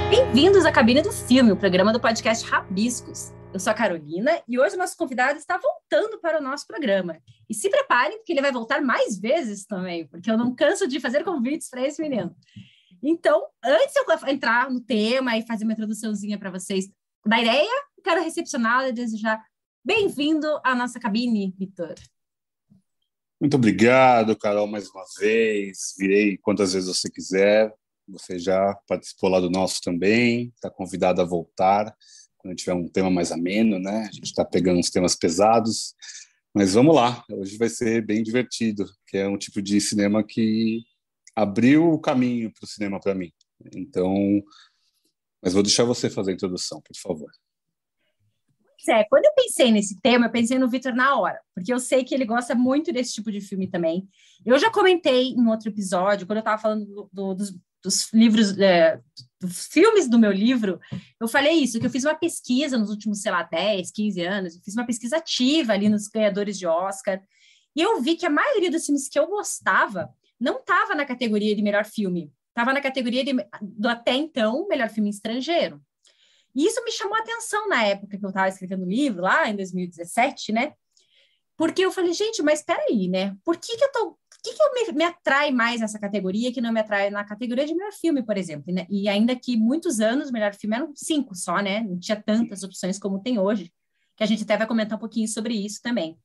Bem-vindos à Cabine do Filme, o programa do podcast Rabiscos. Eu sou a Carolina e hoje o nosso convidado está voltando para o nosso programa. E se preparem, porque ele vai voltar mais vezes também, porque eu não canso de fazer convites para esse menino. Então, antes de eu entrar no tema e fazer uma introduçãozinha para vocês da ideia, quero recepcioná-la e desejar bem-vindo à nossa cabine, Vitor. Muito obrigado, Carol, mais uma vez. Virei quantas vezes você quiser. Você já participou lá do nosso também, está convidado a voltar quando tiver um tema mais ameno, né? A gente está pegando uns temas pesados, mas vamos lá. Hoje vai ser bem divertido, que é um tipo de cinema que abriu o caminho para o cinema para mim. Então, mas vou deixar você fazer a introdução, por favor. Quando eu pensei nesse tema, eu pensei no Vitor na hora, porque eu sei que ele gosta muito desse tipo de filme também. Eu já comentei em outro episódio, quando eu estava falando dos livros, dos filmes do meu livro, eu falei isso, que eu fiz uma pesquisa nos últimos, 10, 15 anos, eu fiz uma pesquisa ativa ali nos ganhadores de Oscar, e eu vi que a maioria dos filmes que eu gostava não estava na categoria de melhor filme, estava na categoria do até então melhor filme estrangeiro. E isso me chamou a atenção na época que eu estava escrevendo o livro, lá em 2017, né? Porque eu falei, gente, mas espera aí, né? Por que me atrai mais essa categoria que não me atrai na categoria de melhor filme, por exemplo? Né? E ainda que muitos anos o melhor filme eram 5 só, né? Não tinha tantas opções como tem hoje, que a gente até vai comentar um pouquinho sobre isso também.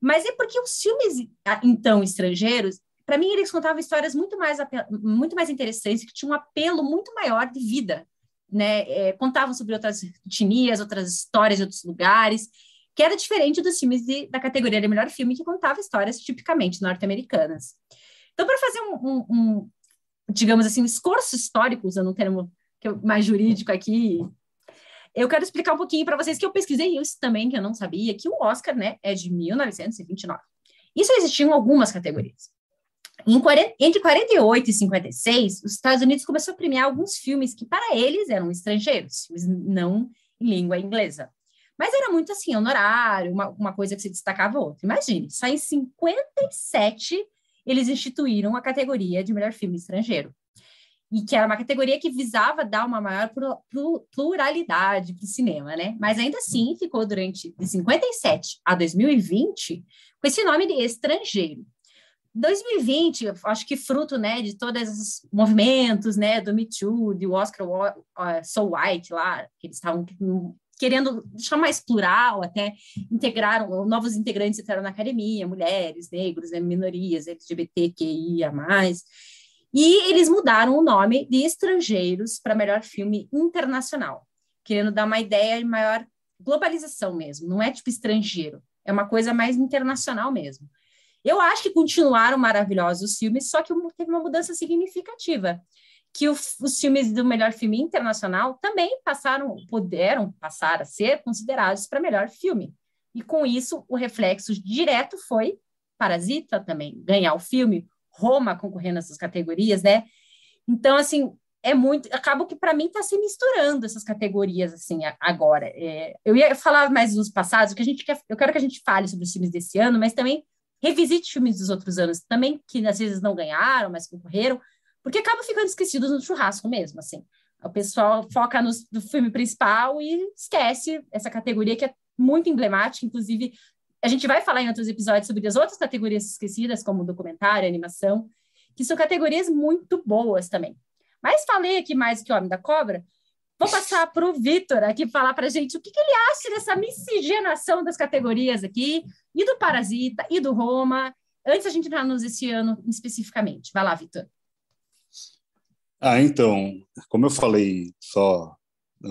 Mas é porque os filmes, então, estrangeiros, para mim, eles contavam histórias muito mais interessantes, que tinham um apelo muito maior de vida, né? Contavam sobre outras etnias, outras histórias de outros lugares, que era diferente dos filmes da categoria de melhor filme, que contava histórias tipicamente norte-americanas. Então, para fazer digamos assim, um esforço histórico, usando um termo mais jurídico aqui, eu quero explicar um pouquinho para vocês que eu pesquisei isso também, que eu não sabia, que o Oscar, né, é de 1929. Isso existiam algumas categorias. Entre 48 e 56, os Estados Unidos começou a premiar alguns filmes que, para eles, eram estrangeiros, filmes não em língua inglesa. Mas era muito assim, honorário, uma coisa que se destacava a outra. Imagine, só em 57 eles instituíram a categoria de melhor filme estrangeiro. E que era uma categoria que visava dar uma maior pluralidade para o cinema, né? Mas ainda assim ficou de 57 a 2020 com esse nome de estrangeiro. 2020, acho que fruto, né, de todos esses movimentos, né, do Me Too, do Oscar So White lá, que eles estavam querendo deixar mais plural, até integraram, novos integrantes entraram na academia, mulheres, negros, né, minorias, LGBTQIA+, e eles mudaram o nome de Estrangeiros para melhor filme internacional, querendo dar uma ideia de maior globalização mesmo, não é tipo estrangeiro, é uma coisa mais internacional mesmo. Eu acho que continuaram maravilhosos os filmes, só que teve uma mudança significativa, que os filmes do melhor filme internacional também puderam passar a ser considerados para melhor filme. E com isso, o reflexo direto foi Parasita também, ganhar o filme, Roma concorrendo nessas categorias, né? Então, assim, acaba que para mim está se misturando essas categorias assim agora. Eu ia falar mais dos passados, eu quero que a gente fale sobre os filmes desse ano, mas também revisite filmes dos outros anos também, que às vezes não ganharam, mas concorreram, porque acabam ficando esquecidos no churrasco mesmo, assim. O pessoal foca no filme principal e esquece essa categoria que é muito emblemática, inclusive a gente vai falar em outros episódios sobre as outras categorias esquecidas, como documentário, animação, que são categorias muito boas também. Mas falei aqui mais que o Homem da Cobra, vou passar para o Vitor aqui falar para a gente o que ele acha dessa miscigenação das categorias aqui, e do Parasita, e do Roma, antes a gente entrar esse ano especificamente. Vai lá, Vitor. Então, como eu falei só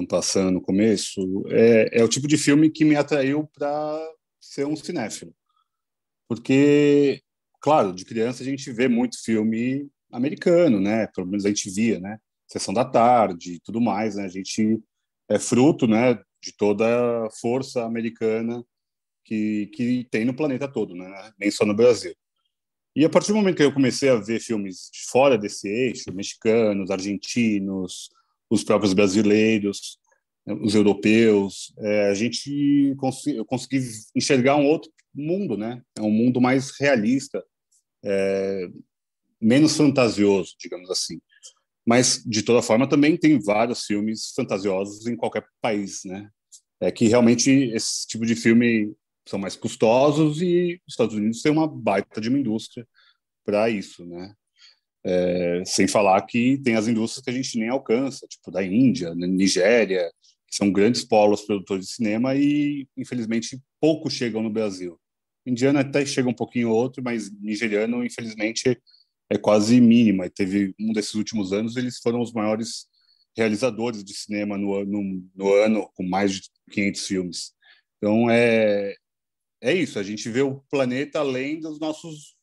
passando no começo, é o tipo de filme que me atraiu para ser um cinéfilo. Porque, claro, de criança a gente vê muito filme americano, né? Pelo menos a gente via, né? Sessão da Tarde e tudo mais, né? A gente é fruto, né, de toda a força americana que tem no planeta todo, né? Nem só no Brasil. E a partir do momento que eu comecei a ver filmes fora desse eixo, mexicanos, argentinos, os próprios brasileiros, os europeus, eu consegui enxergar um outro mundo, né? É um mundo mais realista, menos fantasioso, digamos assim. Mas, de toda forma, também tem vários filmes fantasiosos em qualquer país, né? É que realmente esse tipo de filme são mais custosos e os Estados Unidos têm uma baita de uma indústria para isso, né? Sem falar que tem as indústrias que a gente nem alcança, tipo da Índia, Nigéria, que são grandes polos produtores de cinema e, infelizmente, poucos chegam no Brasil. Indiano até chega um pouquinho outro, mas nigeriano, infelizmente, é quase mínima. E teve um desses últimos anos, eles foram os maiores realizadores de cinema no ano, com mais de 500 filmes. Então, é isso, a gente vê o planeta além dos nossos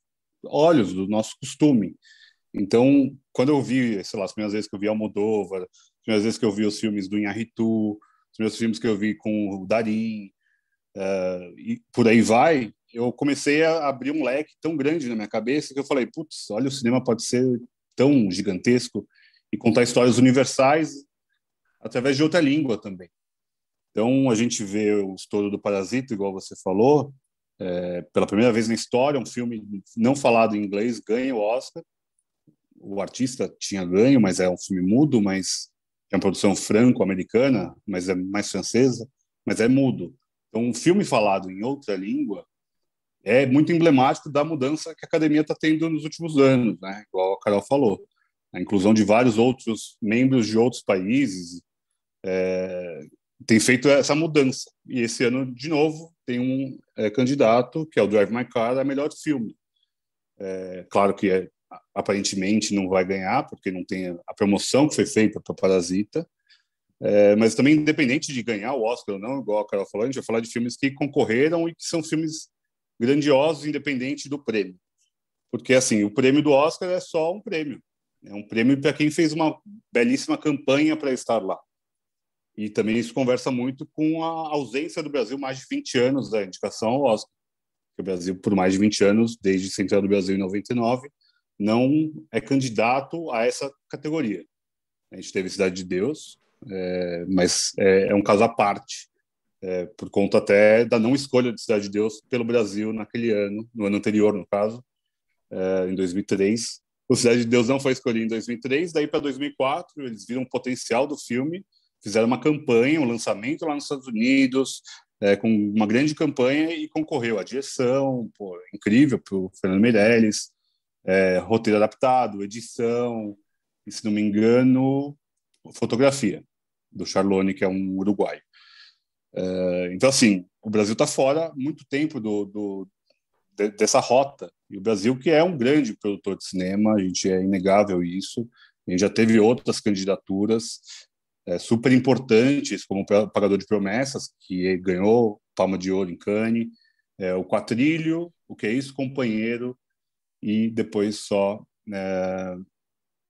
olhos, do nosso costume. Então, quando eu vi, sei lá, as primeiras vezes que eu vi Almodóvar, as primeiras vezes que eu vi os filmes do Iñárritu, os primeiros filmes que eu vi com o Darín, e por aí vai, eu comecei a abrir um leque tão grande na minha cabeça que eu falei, putz, olha, o cinema pode ser tão gigantesco e contar histórias universais através de outra língua também. Então, a gente vê o estouro do Parasita, igual você falou, pela primeira vez na história, um filme não falado em inglês ganha o Oscar. O artista tinha ganho, mas é um filme mudo, mas é uma produção franco-americana, mas é mais francesa, mas é mudo. Então, um filme falado em outra língua é muito emblemático da mudança que a academia está tendo nos últimos anos, né? Igual a Carol falou. A inclusão de vários outros membros de outros países tem feito essa mudança. E esse ano, de novo, tem um candidato, que é o Drive My Car, a melhor filme. Claro que aparentemente não vai ganhar, porque não tem a promoção que foi feita para Parasita, mas também, independente de ganhar o Oscar ou não, igual a Carol falou, a gente vai falar de filmes que concorreram e que são filmes grandiosos, independente do prêmio. Porque, assim, o prêmio do Oscar é só um prêmio. É um prêmio para quem fez uma belíssima campanha para estar lá. E também isso conversa muito com a ausência do Brasil mais de 20 anos da indicação ao Oscar. Porque o Brasil, por mais de 20 anos, desde Central do Brasil em 99, não é candidato a essa categoria. A gente teve Cidade de Deus, mas é um caso à parte, por conta até da não escolha de Cidade de Deus pelo Brasil naquele ano, no ano anterior, no caso, em 2003. O Cidade de Deus não foi escolhido em 2003, daí para 2004 eles viram o potencial do filme, fizeram uma campanha, um lançamento lá nos Estados Unidos, com uma grande campanha e concorreu à direção, incrível, para o Fernando Meirelles, roteiro adaptado, edição, e, se não me engano, fotografia, do Charlone, que é um uruguaio. Então, assim, o Brasil está fora há muito tempo dessa rota. E o Brasil, que é um grande produtor de cinema, a gente é inegável isso. A gente já teve outras candidaturas super importantes, como o Pagador de Promessas, que ganhou Palma de Ouro em Cannes, o Quatrilho, O Que É Isso, Companheiro, e depois só.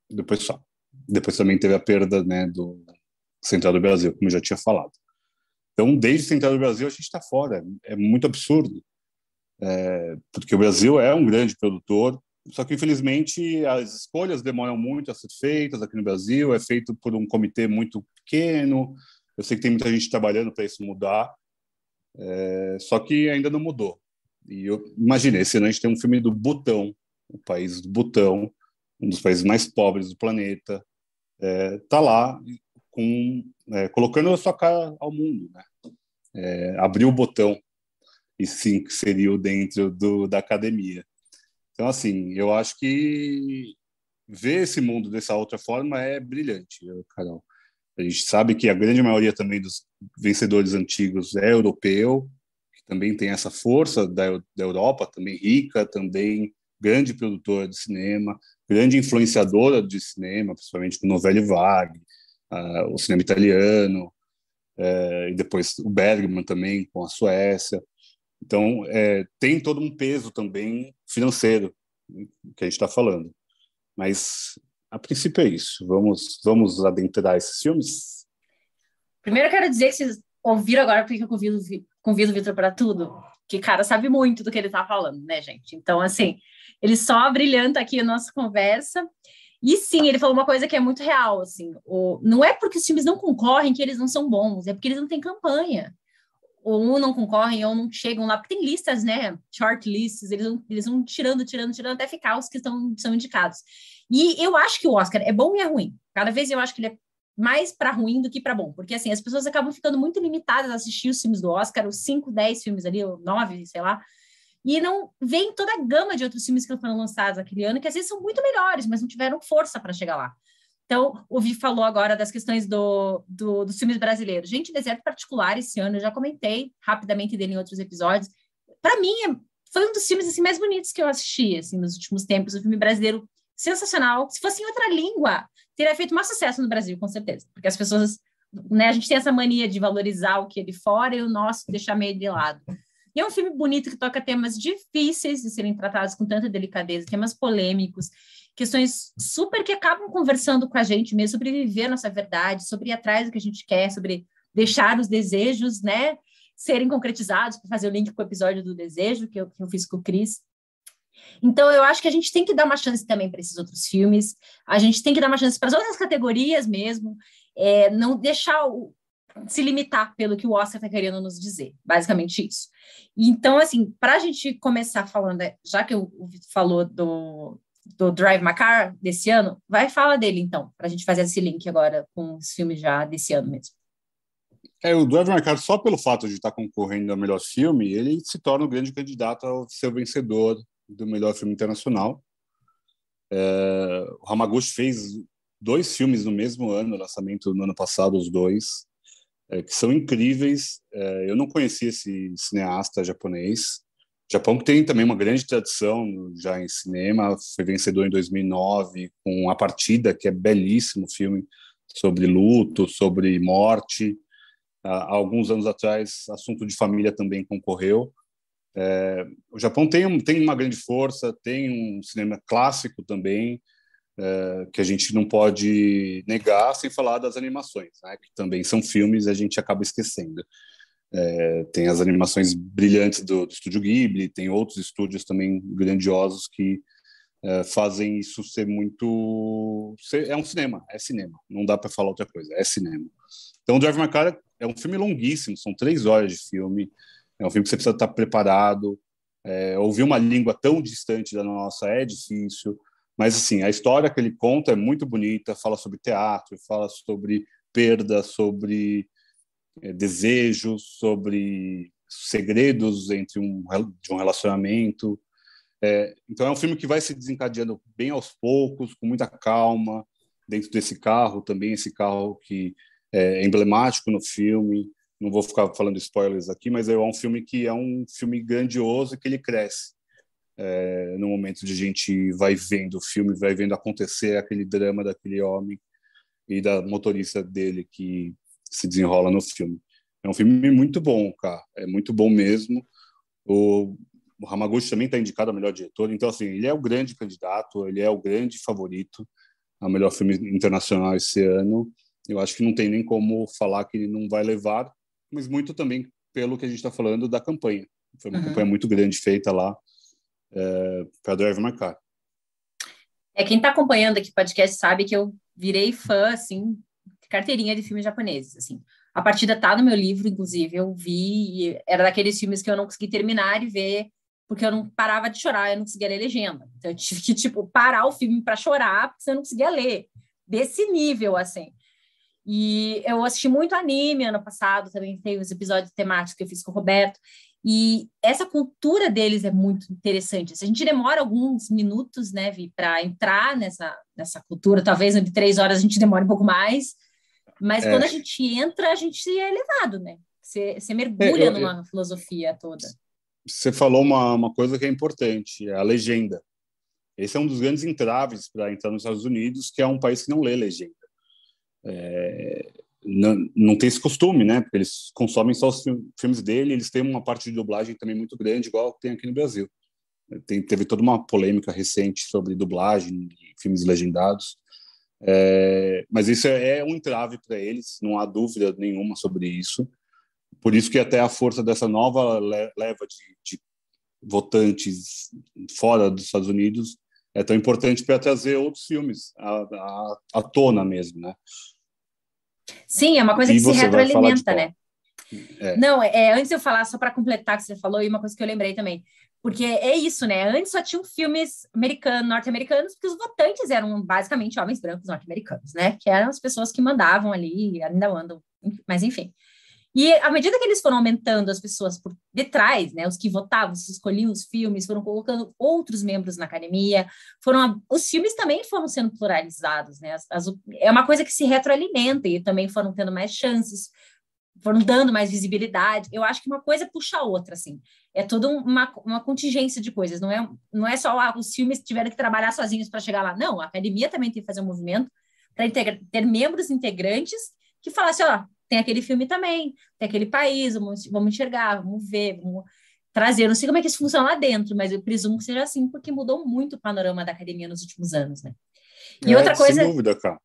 Depois também teve a perda, né, do Central do Brasil, como eu já tinha falado. Então, desde Central do Brasil, a gente está fora. É muito absurdo. Porque o Brasil é um grande produtor, só que, infelizmente, as escolhas demoram muito a ser feitas aqui no Brasil, é feito por um comitê muito pequeno, eu sei que tem muita gente trabalhando para isso mudar, só que ainda não mudou. E imagina, esse ano a gente tem um filme do Butão, o país do Butão, um dos países mais pobres do planeta, tá lá colocando a sua cara ao mundo, né? Abriu o botão e se inseriu dentro da academia. Então, assim, eu acho que ver esse mundo dessa outra forma é brilhante, Carol. A gente sabe que a grande maioria também dos vencedores antigos é europeu, que também tem essa força da Europa, também rica, também grande produtora de cinema, grande influenciadora de cinema, principalmente com Novelli Vague, o cinema italiano, e depois o Bergman também, com a Suécia. Então, tem todo um peso também financeiro que a gente está falando. Mas, a princípio, é isso. Vamos adentrar esses filmes? Primeiro, eu quero dizer que vocês ouviram agora porque eu convido o Vitor para tudo, que, cara, sabe muito do que ele está falando, né, gente? Então, assim, ele só brilhanta aqui a nossa conversa. E, sim, ele falou uma coisa que é muito real, assim, não é porque os filmes não concorrem que eles não são bons, é porque eles não têm campanha. ou não concorrem ou não chegam lá, porque tem listas, né? Short lists, eles vão tirando até ficar os que são indicados. E eu acho que o Oscar é bom e é ruim. Cada vez eu acho que ele é mais para ruim do que para bom, porque assim, as pessoas acabam ficando muito limitadas a assistir os filmes do Oscar, os 5, 10 filmes ali, ou 9, sei lá, e não vem toda a gama de outros filmes que foram lançados aquele ano, que às vezes são muito melhores, mas não tiveram força para chegar lá. Então, o Vi falou agora das questões dos filmes brasileiros. Gente, Deserto Particular, esse ano, eu já comentei rapidamente dele em outros episódios. Para mim, foi um dos filmes assim, mais bonitos que eu assisti assim, nos últimos tempos. O filme brasileiro sensacional. Se fosse em outra língua, teria feito mais sucesso no Brasil, com certeza. Porque as pessoas, né, a gente tem essa mania de valorizar o que é de fora e o nosso deixar meio de lado. E é um filme bonito que toca temas difíceis de serem tratados com tanta delicadeza, temas polêmicos, questões super que acabam conversando com a gente mesmo sobre viver a nossa verdade, sobre ir atrás do que a gente quer, sobre deixar os desejos, né, serem concretizados, para fazer o link com o episódio do desejo que eu fiz com o Cris. Então, eu acho que a gente tem que dar uma chance também para esses outros filmes, a gente tem que dar uma chance para as outras categorias mesmo, não deixar se limitar pelo que o Oscar está querendo nos dizer, basicamente isso. Então, assim, para a gente começar falando, já que o Vitor falou do Drive My Car desse ano, fala dele então, para a gente fazer esse link agora com os filmes já desse ano mesmo. O Drive My Car, só pelo fato de estar concorrendo ao melhor filme, ele se torna o grande candidato a ser o vencedor do melhor filme internacional. O Hamaguchi fez 2 filmes no mesmo ano, lançamento no ano passado, os 2, que são incríveis. Eu não conhecia esse cineasta japonês. O Japão que tem também uma grande tradição já em cinema, foi vencedor em 2009 com A Partida, que é belíssimo filme sobre luto, sobre morte. Há alguns anos atrás, Assunto de Família também concorreu. O Japão tem uma grande força, tem um cinema clássico também, que a gente não pode negar, sem falar das animações, né, que também são filmes e a gente acaba esquecendo. Tem as animações brilhantes do Estúdio Ghibli, tem outros estúdios também grandiosos que fazem isso ser muito... É um cinema, é cinema, não dá para falar outra coisa, é cinema. Então, Drive My Car é um filme longuíssimo, são 3 horas de filme, é um filme que você precisa estar preparado, ouvir uma língua tão distante da nossa é difícil, mas assim, a história que ele conta é muito bonita, fala sobre teatro, fala sobre perda, sobre desejos, sobre segredos de um relacionamento. Então é um filme que vai se desencadeando bem aos poucos, com muita calma, dentro desse carro também, esse carro que é emblemático no filme. Não vou ficar falando spoilers aqui, mas é um filme que é um filme grandioso e que ele cresce. No momento de a gente vai vendo o filme, vai vendo acontecer aquele drama daquele homem e da motorista dele que se desenrola no filme. É um filme muito bom, cara. É muito bom mesmo. O Hamaguchi também está indicado a melhor diretor. Então, assim, ele é o grande candidato, ele é o grande favorito ao melhor filme internacional esse ano. Eu acho que não tem nem como falar que ele não vai levar, mas muito também pelo que a gente está falando da campanha. Foi uma campanha muito grande feita lá para Drive My Car. Quem está acompanhando aqui o podcast sabe que eu virei fã, assim, de carteirinha de filmes japoneses, assim. A Partida tá no meu livro, inclusive, eu vi, e era daqueles filmes que eu não consegui terminar e ver, porque eu não parava de chorar, eu não conseguia ler legenda. Então, eu tive que, tipo, parar o filme para chorar, porque eu não conseguia ler. Desse nível, assim. E eu assisti muito anime ano passado, também tem os episódios temáticos que eu fiz com o Roberto, e essa cultura deles é muito interessante. A gente demora alguns minutos, né, Vi, para entrar nessa cultura, talvez de 3 horas a gente demore um pouco mais, mas quando a gente entra, a gente é levado, né? Você mergulha numa filosofia toda. Você falou uma coisa que é importante, é a legenda. Esse é um dos grandes entraves para entrar nos Estados Unidos, que é um país que não lê legenda. Não tem esse costume, né? Porque eles consomem só os filmes dele, eles têm uma parte de dublagem também muito grande, igual tem aqui no Brasil. Teve toda uma polêmica recente sobre dublagem e filmes legendados. Mas isso é um entrave para eles, não há dúvida nenhuma sobre isso. Por isso que até a força dessa nova leva de votantes fora dos Estados Unidos é tão importante para trazer outros filmes à tona mesmo, né? Sim, é uma coisa que se retroalimenta, né? É. Não, antes de eu falar, só para completar o que você falou, e uma coisa que eu lembrei também, porque é isso, né? Antes só tinham filmes americanos, norte-americanos, porque os votantes eram basicamente homens brancos norte-americanos, né? Que eram as pessoas que mandavam ali, ainda mandam, mas enfim. E à medida que eles foram aumentando as pessoas por detrás, né, os que votavam, os que escolhiam os filmes, foram colocando outros membros na academia, os filmes também foram sendo pluralizados, né? É uma coisa que se retroalimenta e também foram tendo mais chances, foram dando mais visibilidade. Eu acho que uma coisa puxa a outra, assim. É toda uma contingência de coisas. Não é só os filmes tiveram que trabalhar sozinhos para chegar lá. Não, a academia também tem que fazer um movimento para ter membros integrantes que falassem, ó, tem aquele filme também, tem aquele país, vamos enxergar, vamos ver, vamos trazer. Eu não sei como é que isso funciona lá dentro, mas eu presumo que seja assim, porque mudou muito o panorama da academia nos últimos anos, né? E outra Sem coisa, dúvida, cara.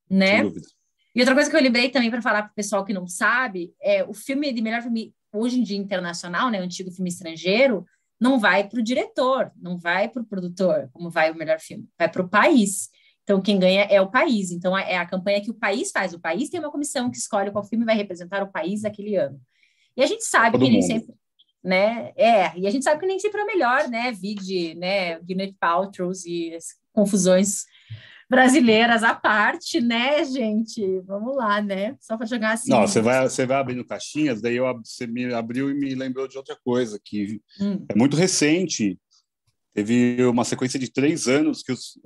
Sem né? dúvida. E outra coisa que eu lembrei também para falar para o pessoal que não sabe, o filme de melhor filme hoje em dia internacional, né, o antigo filme estrangeiro, não vai para o diretor, não vai para o produtor, como vai o melhor filme, vai para o país. Então, quem ganha é o país. Então, é a campanha que o país faz. O país tem uma comissão que escolhe qual filme vai representar o país daquele ano. E a gente sabe Copa do que nem Mundo. sempre, né? E a gente sabe que nem sempre é o melhor, né? Vide, né? Gwyneth Paltrow e as confusões brasileiras à parte, né, gente? Vamos lá, né? Só para jogar assim. Não, você vai abrindo caixinhas, daí você me abriu e me lembrou de outra coisa, que é muito recente. Teve uma sequência de 3 anos que os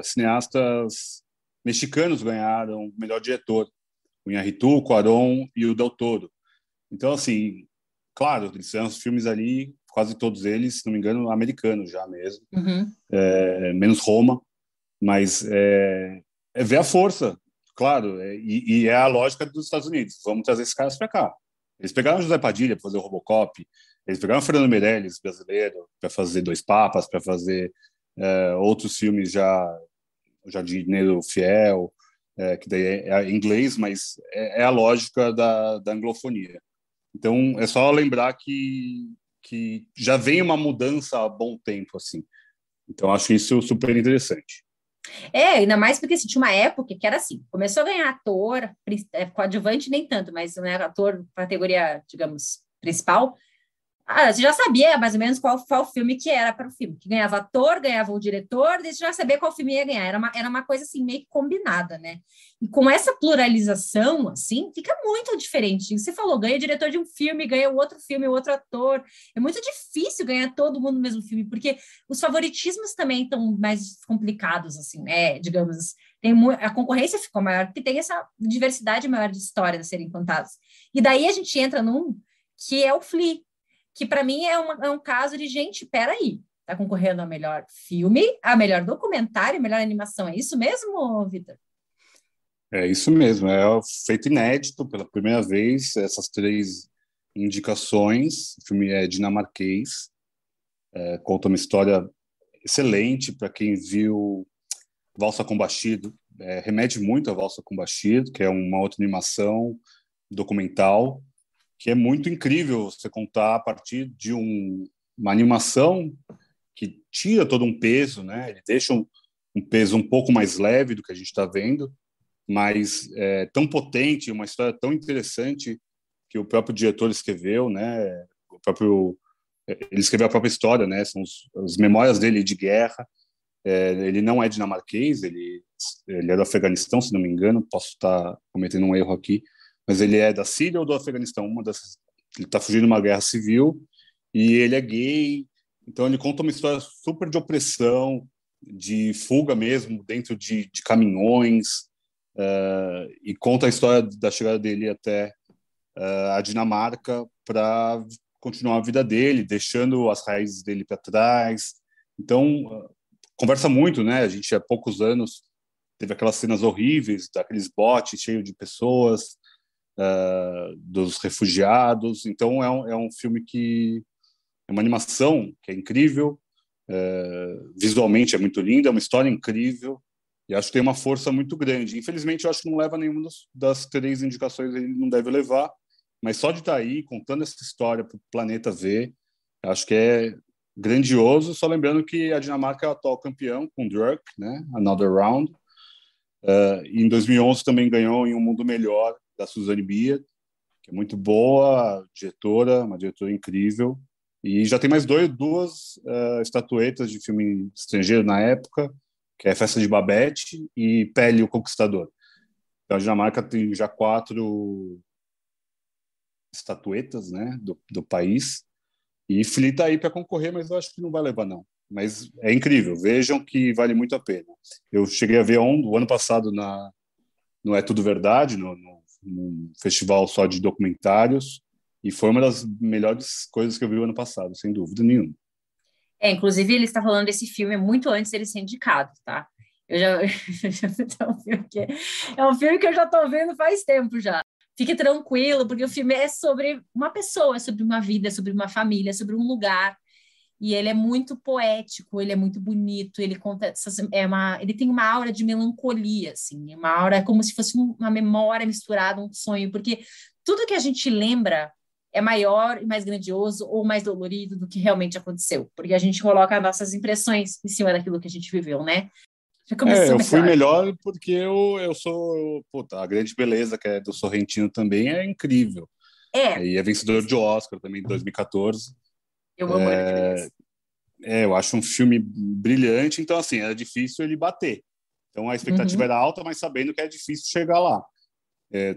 cineastas mexicanos ganharam o melhor diretor. O Iñárritu, o Cuarón e o Del Toro. Então, assim, claro, eles fizeram os filmes ali, quase todos eles, se não me engano, americanos já mesmo, Uhum. menos Roma, mas é ver a força, claro, e é a lógica dos Estados Unidos. Vamos trazer esses caras para cá. Eles pegaram o José Padilha para fazer o Robocop, eles pegaram o Fernando Meirelles, brasileiro, para fazer Dois Papas, para fazer outros filmes já Jardineiro Fiel, que daí é em inglês, mas é a lógica da anglofonia. Então, é só lembrar que já vem uma mudança há bom tempo, assim. Então, acho isso super interessante. Ainda mais porque assim, tinha uma época que era assim, começou a ganhar ator, coadjuvante nem tanto, mas né, ator categoria, digamos, principal. Você já sabia mais ou menos qual filme que era para o filme, que ganhava ator, ganhava o diretor, e você já sabia qual filme ia ganhar. Era uma coisa assim, meio que combinada, né? E com essa pluralização, assim, fica muito diferente. Você falou, ganha o diretor de um filme, ganha o outro filme, o outro ator. É muito difícil ganhar todo mundo no mesmo filme, porque os favoritismos também estão mais complicados, assim, né? Digamos, a concorrência ficou maior, porque tem essa diversidade maior de histórias a serem contadas. E daí a gente entra num que é o Flea, que para mim é um caso de gente, peraí, tá concorrendo a melhor filme, a melhor documentário, a melhor animação. É isso mesmo, Vitor? É isso mesmo, é feito inédito pela primeira vez, essas 3 indicações. O filme é dinamarquês, conta uma história excelente para quem viu Valsa com Bashir, remete muito a Valsa com Bashir, que é uma outra animação documental, que é muito incrível você contar a partir de uma animação que tira todo um peso, né? Ele deixa um peso um pouco mais leve do que a gente está vendo, mas tão potente, uma história tão interessante que o próprio diretor escreveu, né? Ele escreveu a própria história, né? São as memórias dele de guerra. Ele não é dinamarquês, ele é do Afeganistão, se não me engano, posso estar cometendo um erro aqui, mas ele é da Síria ou do Afeganistão, ele está fugindo de uma guerra civil e ele é gay, então ele conta uma história super de opressão, de fuga mesmo, dentro de caminhões, e conta a história da chegada dele até a Dinamarca para continuar a vida dele, deixando as raízes dele para trás. Então, conversa muito, né? A gente há poucos anos teve aquelas cenas horríveis daqueles botes cheios de pessoas, dos refugiados. Então, é um filme que é uma animação que é incrível, visualmente é muito linda, é uma história incrível, e acho que tem uma força muito grande. Infelizmente, eu acho que não leva nenhuma das 3 indicações, ele não deve levar, mas só de estar aí contando essa história para o planeta ver, acho que é grandioso. Só lembrando que a Dinamarca é o atual campeão com Druk, né? Another Round. E em 2011 também ganhou em Um Mundo Melhor, da Suzanne Bier, que é muito boa, diretora, uma diretora incrível. E já tem mais duas estatuetas de filme estrangeiro na época, que é Festa de Babette e Pele, o Conquistador. Então, a Dinamarca tem já 4 estatuetas, né, do país. E Flea está aí para concorrer, mas eu acho que não vai levar, não. Mas é incrível, vejam que vale muito a pena. Eu cheguei a ver o ano passado no É Tudo Verdade, num festival só de documentários, e foi uma das melhores coisas que eu vi o ano passado, sem dúvida nenhuma. Inclusive, ele está falando desse filme muito antes dele ser indicado, tá? Eu já, é um filme que eu já estou vendo faz tempo já. Fique tranquilo, porque o filme é sobre uma pessoa, é sobre uma vida, é sobre uma família, é sobre um lugar. E ele é muito poético, ele é muito bonito, ele conta ele tem uma aura de melancolia, assim, uma aura como se fosse uma memória misturada, um sonho, porque tudo que a gente lembra é maior e mais grandioso ou mais dolorido do que realmente aconteceu, porque a gente coloca nossas impressões em cima daquilo que a gente viveu, né? Já começou Eu fui melhor. melhor porque eu sou... Puta, A Grande Beleza, que é do Sorrentino também, é incrível. É, E é vencedor de Oscar também, em 2014. eu amo a Grande Beleza. Eu acho um filme brilhante, então, assim, era difícil ele bater. Então, a expectativa Uhum. era alta, mas sabendo que é difícil chegar lá.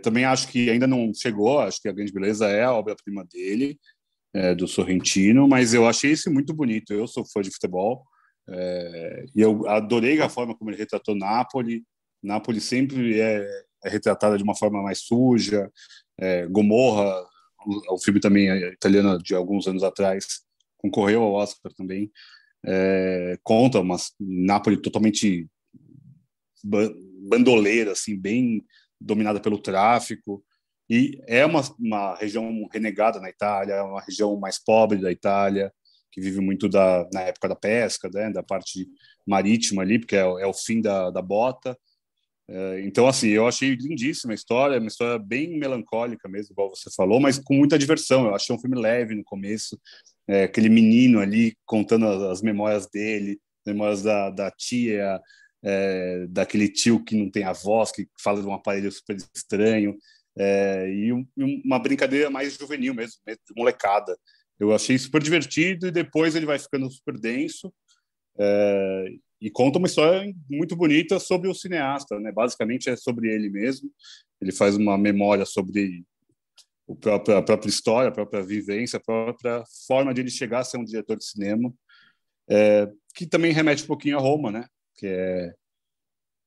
Também acho que ainda não chegou, acho que A Grande Beleza é a obra-prima dele, do Sorrentino, mas eu achei esse muito bonito. Eu sou fã de futebol, e eu adorei a forma como ele retratou Nápoles. Nápoles sempre é retratada de uma forma mais suja. Gomorra, o filme também é italiano de alguns anos atrás, concorreu ao Oscar também. Conta uma Nápoles totalmente bandoleira, assim, bem dominada pelo tráfico. E é uma região renegada na Itália, é uma região mais pobre da Itália, que vive muito na época da pesca, né, da parte marítima ali, porque é o fim da bota. Então, assim, eu achei lindíssima a história, uma história bem melancólica mesmo, igual você falou, mas com muita diversão. Eu achei um filme leve no começo, aquele menino ali contando as memórias dele, memórias da tia, daquele tio que não tem a voz, que fala de um aparelho super estranho, uma brincadeira mais juvenil mesmo, de molecada. Eu achei super divertido e depois ele vai ficando super denso, e conta uma história muito bonita sobre o cineasta, né? Basicamente é sobre ele mesmo. Ele faz uma memória sobre a própria história, a própria vivência, a própria forma de ele chegar a ser um diretor de cinema, que também remete um pouquinho a Roma, né?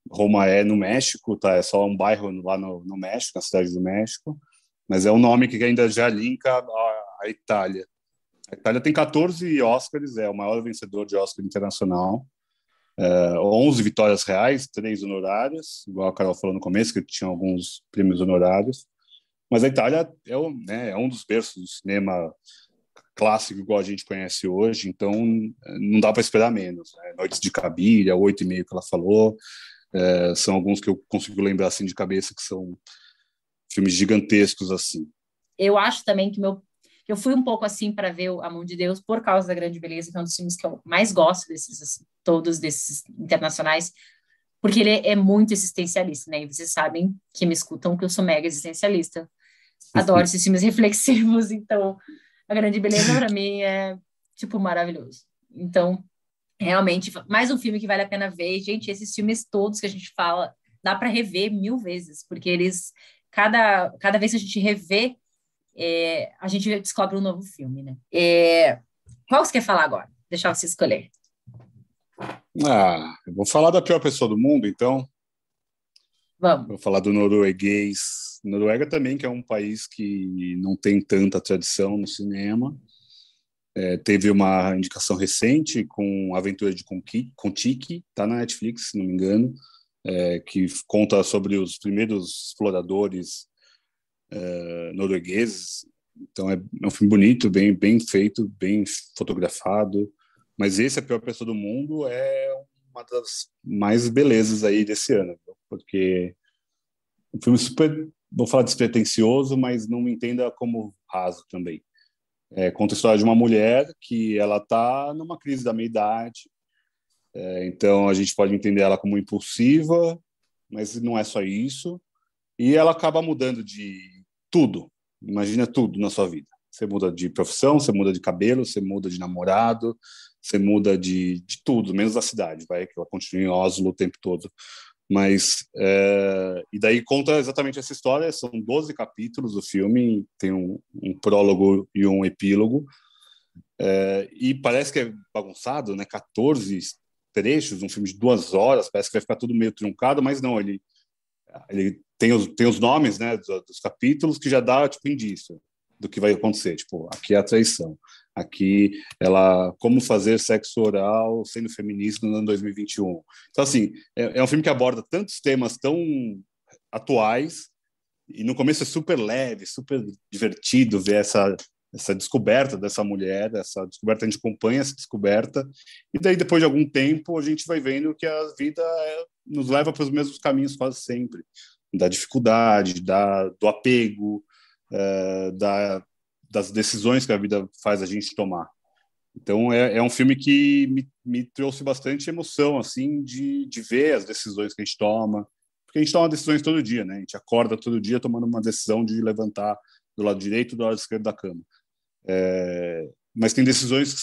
Roma é no México, tá? É só um bairro lá no México, na cidade do México, mas é um nome que ainda já linka a Itália. A Itália tem 14 Oscars, é o maior vencedor de Oscar internacional. 11 vitórias reais, 3 honorárias, igual a Carol falou no começo, que tinha alguns prêmios honorários. Mas a Itália é um dos berços do cinema clássico, igual a gente conhece hoje, então não dá para esperar menos. Né? Noites de Cabiria, 8,5 que ela falou, são alguns que eu consigo lembrar assim de cabeça, que são filmes gigantescos assim. Eu acho também que eu fui um pouco assim para ver A Mão de Deus por causa da Grande Beleza, que é um dos filmes que eu mais gosto desses, assim, todos desses internacionais, porque ele é muito existencialista, né? E vocês sabem que me escutam que eu sou mega existencialista. Adoro esses filmes reflexivos, então A Grande Beleza para mim é tipo maravilhoso. Então, realmente, mais um filme que vale a pena ver. Gente, esses filmes todos que a gente fala, dá para rever 1000 vezes, porque eles cada vez que a gente revê a gente descobre um novo filme, né? Qual você quer falar agora? Deixar você escolher. Eu vou falar da pior pessoa do mundo, então. Vamos. Vou falar do norueguês. Noruega também, que é um país que não tem tanta tradição no cinema. Teve uma indicação recente com a Aventura de Kon-Tiki, tá na Netflix, se não me engano, que conta sobre os primeiros exploradores noruegueses. Então é um filme bonito, bem feito, bem fotografado. Mas esse, A Pior Pessoa do Mundo, é uma das mais belezas aí desse ano, porque um filme super, vou falar despretensioso, mas não me entenda como raso também. Conta a história de uma mulher que ela está numa crise da meia-idade, então a gente pode entender ela como impulsiva, mas não é só isso, e ela acaba mudando de tudo. Imagina tudo na sua vida. Você muda de profissão, você muda de cabelo, você muda de namorado, você muda de tudo, menos da cidade, vai, que ela continua em Oslo o tempo todo. Mas, e daí conta exatamente essa história, são 12 capítulos do filme, tem um prólogo e um epílogo, e parece que é bagunçado, né? 14 trechos, um filme de 2 horas, parece que vai ficar tudo meio truncado, mas não, ele tem os nomes, né, dos capítulos, que já dá, tipo, indício do que vai acontecer. Tipo, aqui é a traição, aqui como fazer sexo oral sendo feminista no ano 2021. Então, assim, é um filme que aborda tantos temas tão atuais, e no começo é super leve, super divertido ver essa descoberta dessa mulher, essa descoberta, a gente acompanha essa descoberta, e daí, depois de algum tempo, a gente vai vendo que a vida nos leva para os mesmos caminhos quase sempre, da dificuldade, do apego, das decisões que a vida faz a gente tomar. Então, é um filme que me trouxe bastante emoção, assim, de ver as decisões que a gente toma, porque a gente toma decisões todo dia, né? A gente acorda todo dia tomando uma decisão de levantar do lado direito ou do lado esquerdo da cama. Mas tem decisões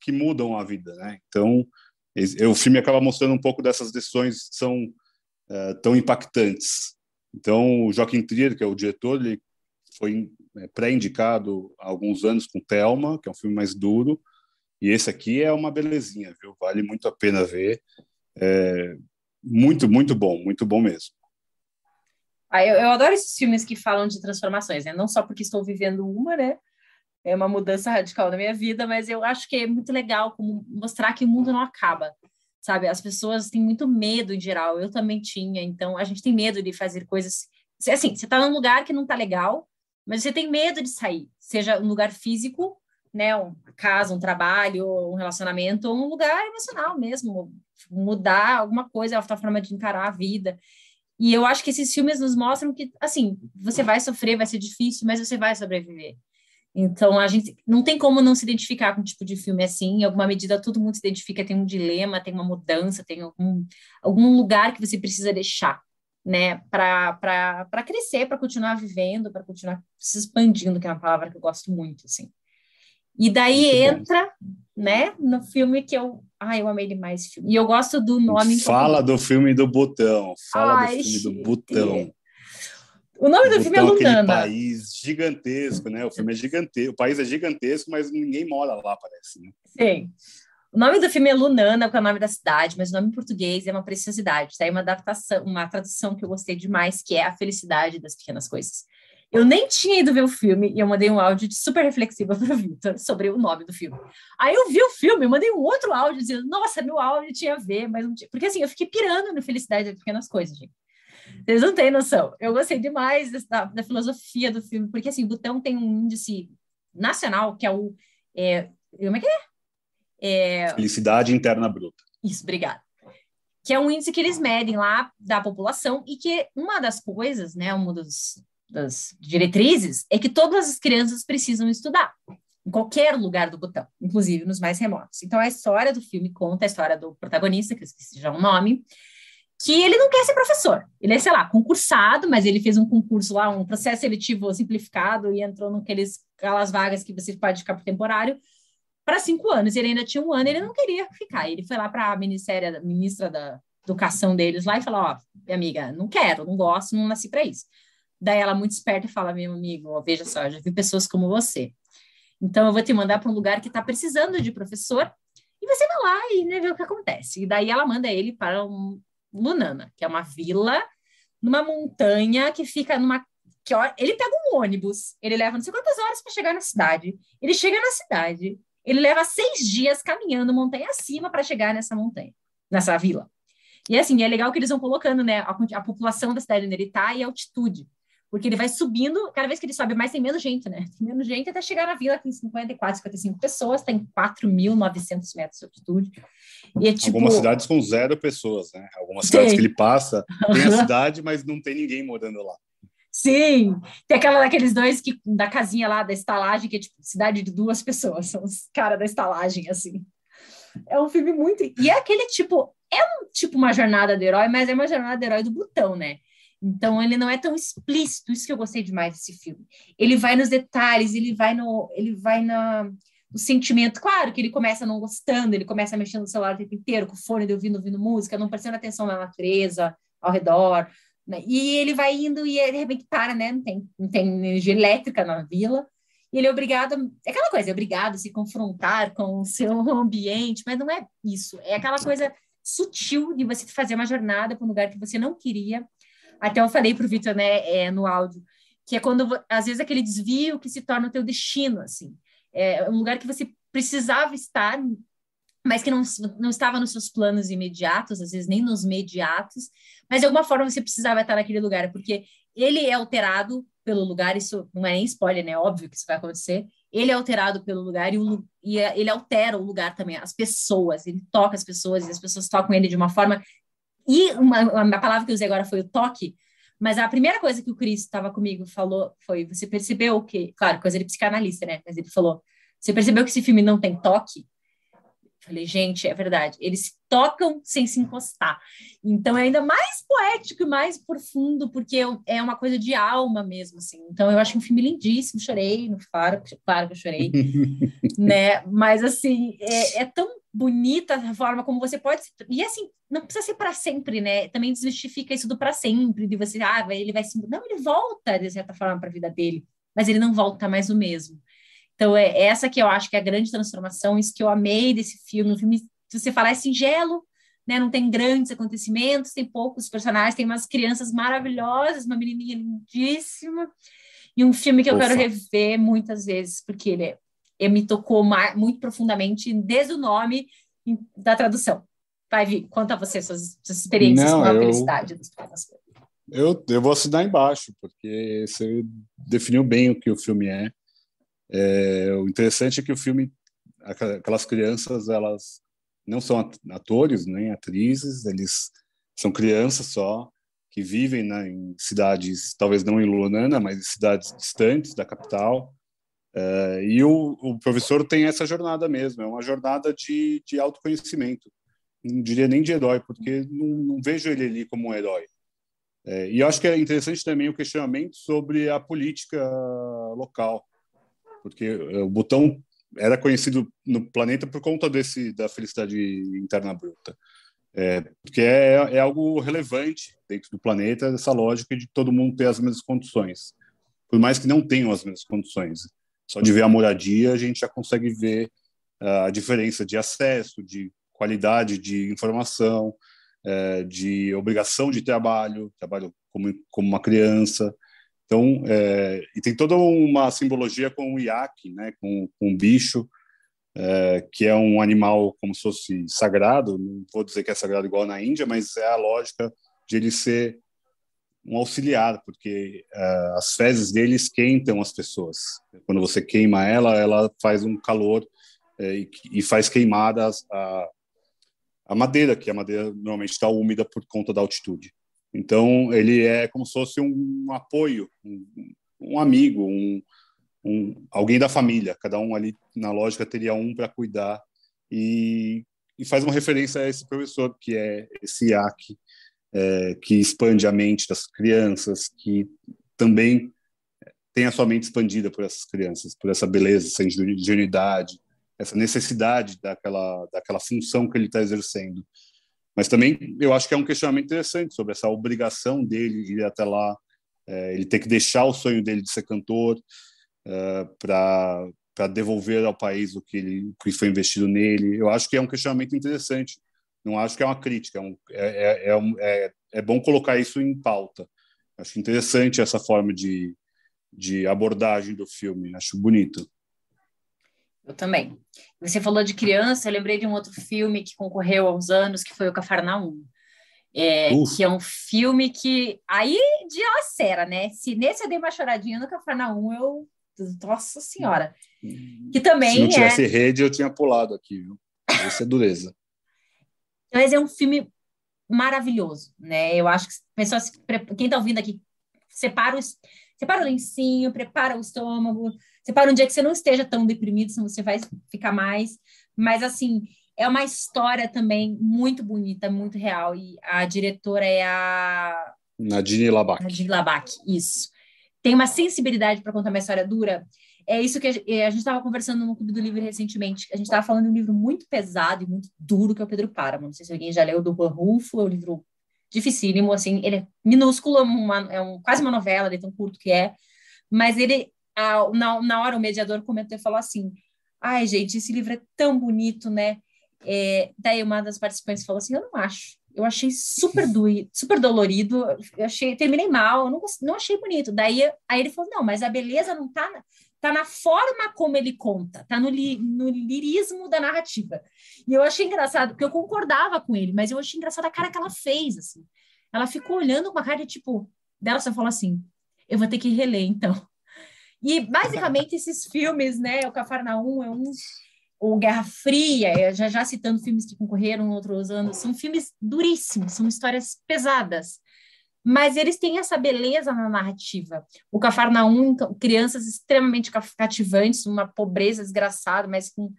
que mudam a vida, né? Então, o filme acaba mostrando um pouco dessas decisões que são tão impactantes. Então, o Joachim Trier, que é o diretor, ele foi pré-indicado há alguns anos com Thelma, que é um filme mais duro, e esse aqui é uma belezinha, viu? Vale muito a pena ver. Muito, muito bom mesmo. Eu adoro esses filmes que falam de transformações, né? Não só porque estou vivendo uma, né? É uma mudança radical na minha vida, mas eu acho que é muito legal como mostrar que o mundo não acaba, sabe? As pessoas têm muito medo em geral, eu também tinha, então a gente tem medo de fazer coisas... Assim, você está num lugar que não está legal, mas você tem medo de sair, seja um lugar físico, né? Uma casa, um trabalho, um relacionamento, ou um lugar emocional mesmo, mudar alguma coisa, a sua forma de encarar a vida. E eu acho que esses filmes nos mostram que, assim, você vai sofrer, vai ser difícil, mas você vai sobreviver. Então, a gente não tem como não se identificar com um tipo de filme assim. Em alguma medida, todo mundo se identifica, tem um dilema, tem uma mudança, tem algum lugar que você precisa deixar, né? Para crescer, para continuar vivendo, para continuar se expandindo, que é uma palavra que eu gosto muito, assim. E daí entra, né, no filme que eu amei demais esse filme. E eu gosto do nome em Fala português. do filme do Butão. Fala do filme do Gente. Butão. O nome do filme é Butão, aquele Lunana. país gigantesco, né? O filme é gigantesco. O país é gigantesco, mas ninguém mora lá, parece, né? Sim. O nome do filme é Lunana, que é o nome da cidade, mas o nome em português é uma preciosidade. Tá aí uma adaptação, uma tradução que eu gostei demais, que é A Felicidade das Pequenas Coisas. Eu nem tinha ido ver o filme e eu mandei um áudio super reflexiva para o Vitor sobre o nome do filme. Aí eu vi o filme, eu mandei um outro áudio dizendo, nossa, meu áudio tinha a ver, mas não tinha. Porque assim, eu fiquei pirando no Felicidade das Pequenas Coisas, gente. Vocês não têm noção. Eu gostei demais da filosofia do filme, porque assim, o Butão tem um índice nacional, que é o... como é que é? Felicidade interna bruta. Isso, obrigada. Que é um índice que eles medem lá da população e que uma das coisas, né, uma das diretrizes é que todas as crianças precisam estudar em qualquer lugar do Butão, inclusive nos mais remotos. Então, a história do filme conta a história do protagonista, que eu esqueci já o nome, que ele não quer ser professor. Ele é, sei lá, concursado, mas ele fez um concurso lá, um processo seletivo simplificado e entrou aquelas vagas que você pode ficar por temporário para 5 anos. Ele ainda tinha 1 ano, ele não queria ficar. Ele foi lá para a ministra da educação deles lá e falou, ó, minha amiga, não quero, não gosto, não nasci para isso. Daí ela, muito esperta, fala, meu amigo, ó, veja só, eu já vi pessoas como você. Então, eu vou te mandar para um lugar que está precisando de professor e você vai lá e, né, vê o que acontece. E daí ela manda ele para Lunana, que é uma vila numa montanha que fica ele pega um ônibus, ele leva não sei quantas horas para chegar na cidade. Ele chega na cidade, ele leva 6 dias caminhando montanha acima para chegar nessa montanha, nessa vila. E assim, é legal que eles vão colocando, né, a população da cidade onde ele está e a altitude. Porque ele vai subindo, cada vez que ele sobe mais, tem menos gente, né? Tem menos gente até chegar na vila, tem 54, 55 pessoas, tem 4.900 metros de altitude. E é tipo... Algumas cidades com 0 pessoas, né? Algumas cidades que ele passa, tem a cidade, mas não tem ninguém morando lá. Sim, tem daqueles dois da casinha lá, da estalagem, que é tipo cidade de 2 pessoas, são os caras da estalagem, assim. É um filme muito... E é aquele tipo... É uma jornada de herói, mas é uma jornada de herói do Butão, né? Então, ele não é tão explícito, isso que eu gostei demais desse filme. Ele vai nos detalhes, no sentimento. Claro que ele começa não gostando, ele começa mexendo no celular o tempo inteiro, com o fone, ouvindo música, não prestando atenção na natureza, ao redor, né? E ele vai indo e de repente para, né? Não tem energia elétrica na vila. E ele é obrigado, é aquela coisa, é obrigado a se confrontar com o seu ambiente, mas não é isso. É aquela coisa sutil de você fazer uma jornada para um lugar que você não queria. Até eu falei para o Vitor, né, no áudio, que é quando, às vezes, aquele desvio que se torna o teu destino, assim. É um lugar que você precisava estar, mas que não estava nos seus planos imediatos, às vezes nem nos mediatos, mas de alguma forma você precisava estar naquele lugar, porque ele é alterado pelo lugar, isso não é nem spoiler, né? Óbvio que isso vai acontecer. Ele é alterado pelo lugar e ele altera o lugar também, as pessoas, ele toca as pessoas e as pessoas tocam ele de uma forma. E a palavra que eu usei agora foi o toque, mas a primeira coisa que o Chris estava comigo falou foi: você percebeu que, claro, coisa de psicanalista, né? Mas ele falou: você percebeu que esse filme não tem toque? Falei, gente, é verdade. Eles tocam sem se encostar. Então é ainda mais poético e mais profundo, porque é uma coisa de alma mesmo, assim. Então eu acho um filme lindíssimo. Chorei, não claro que eu chorei, né? Mas assim, é tão bonita a forma como você pode. E assim, não precisa ser para sempre, né? Também desmistifica isso do para sempre, de você, ele vai se. Não, ele volta, de certa forma, para a vida dele, mas ele não volta mais o mesmo. Então, é essa que eu acho que é a grande transformação, isso que eu amei desse filme. O filme, se você falar, é singelo, né? Não tem grandes acontecimentos, tem poucos personagens, tem umas crianças maravilhosas, uma menininha lindíssima, e um filme que eu quero rever muitas vezes, porque ele me tocou muito profundamente, desde o nome da tradução. Vai, Vi, conta a você suas experiências Não, com a felicidade dos poemas. eu vou assinar embaixo, porque você definiu bem o que o filme é. O interessante é que o filme, aquelas crianças, elas não são atores nem atrizes, eles são crianças só que vivem, né, em cidades, talvez não em Lunana, mas em cidades distantes da capital. E o professor tem essa jornada mesmo, é uma jornada de autoconhecimento. Não diria nem de herói, porque não vejo ele ali como um herói. E eu acho que é interessante também o questionamento sobre a política local, porque o Butão era conhecido no planeta por conta da felicidade interna bruta. Porque é algo relevante dentro do planeta, essa lógica de todo mundo ter as mesmas condições. Por mais que não tenham as mesmas condições. Só de ver a moradia, a gente já consegue ver a diferença de acesso, de qualidade de informação, de obrigação de trabalho como uma criança. Então, e tem toda uma simbologia com o iaque, né, com o bicho, que é um animal como se fosse sagrado. Não vou dizer que é sagrado igual na Índia, mas é a lógica de ele ser um auxiliar, porque as fezes dele esquentam as pessoas. Quando você queima ela faz um calor e faz queimadas a madeira, que a madeira normalmente está úmida por conta da altitude. Então, ele é como se fosse um apoio, um amigo, alguém da família. Cada um ali, na lógica, teria um para cuidar. E faz uma referência a esse professor, que é esse Iaque, que expande a mente das crianças, que também tem a sua mente expandida por essas crianças, por essa beleza, essa ingenuidade, essa necessidade daquela função que ele está exercendo. Mas também eu acho que é um questionamento interessante sobre essa obrigação dele de ir até lá, ele ter que deixar o sonho dele de ser cantor para devolver ao país o que foi investido nele. Eu acho que é um questionamento interessante. Não acho que é uma crítica. É bom colocar isso em pauta. Acho interessante essa forma de abordagem do filme. Acho bonito. Eu também. Você falou de criança, eu lembrei de um outro filme que concorreu há uns anos, que foi o Cafarnaum. Que é um filme que aí de lacera, né? Se nesse eu dei uma choradinha, no Cafarnaum nossa senhora. Que também se não tivesse rede, eu tinha pulado aqui, viu? Essa é dureza. Mas é um filme maravilhoso, né? Eu acho que pessoas, quem está ouvindo aqui, separa o lencinho, prepara o estômago, separa um dia que você não esteja tão deprimido, senão você vai ficar mais. Mas, assim, é uma história também muito bonita, muito real. E a diretora é a Nadine Labak. Nadine Labak, isso. Tem uma sensibilidade para contar uma história dura. É isso que a gente estava conversando no Clube do Livro recentemente. A gente estava falando de um livro muito pesado e muito duro, que é o Pedro Páramo. Não sei se alguém já leu, do Juan Rulfo. É um livro dificílimo, assim. Ele é minúsculo, quase uma novela, de tão curto que é. Mas ele, na hora, o mediador comentou e falou assim: ai, gente, esse livro é tão bonito, né? Daí uma das participantes falou assim: eu não acho. Eu achei super doído, super dolorido. Terminei mal, eu não achei bonito. Aí ele falou: não, mas a beleza não tá na forma como ele conta, tá no lirismo da narrativa. E eu achei engraçado, porque eu concordava com ele, mas eu achei engraçado a cara que ela fez, assim. Ela ficou olhando com a cara de tipo, dela só falou assim: eu vou ter que reler, então. E basicamente esses filmes, né? O Cafarnaum é um, o Guerra Fria, já citando filmes que concorreram outros anos, são filmes duríssimos, são histórias pesadas, mas eles têm essa beleza na narrativa. O Cafarnaum, crianças extremamente cativantes, uma pobreza desgraçada, mas com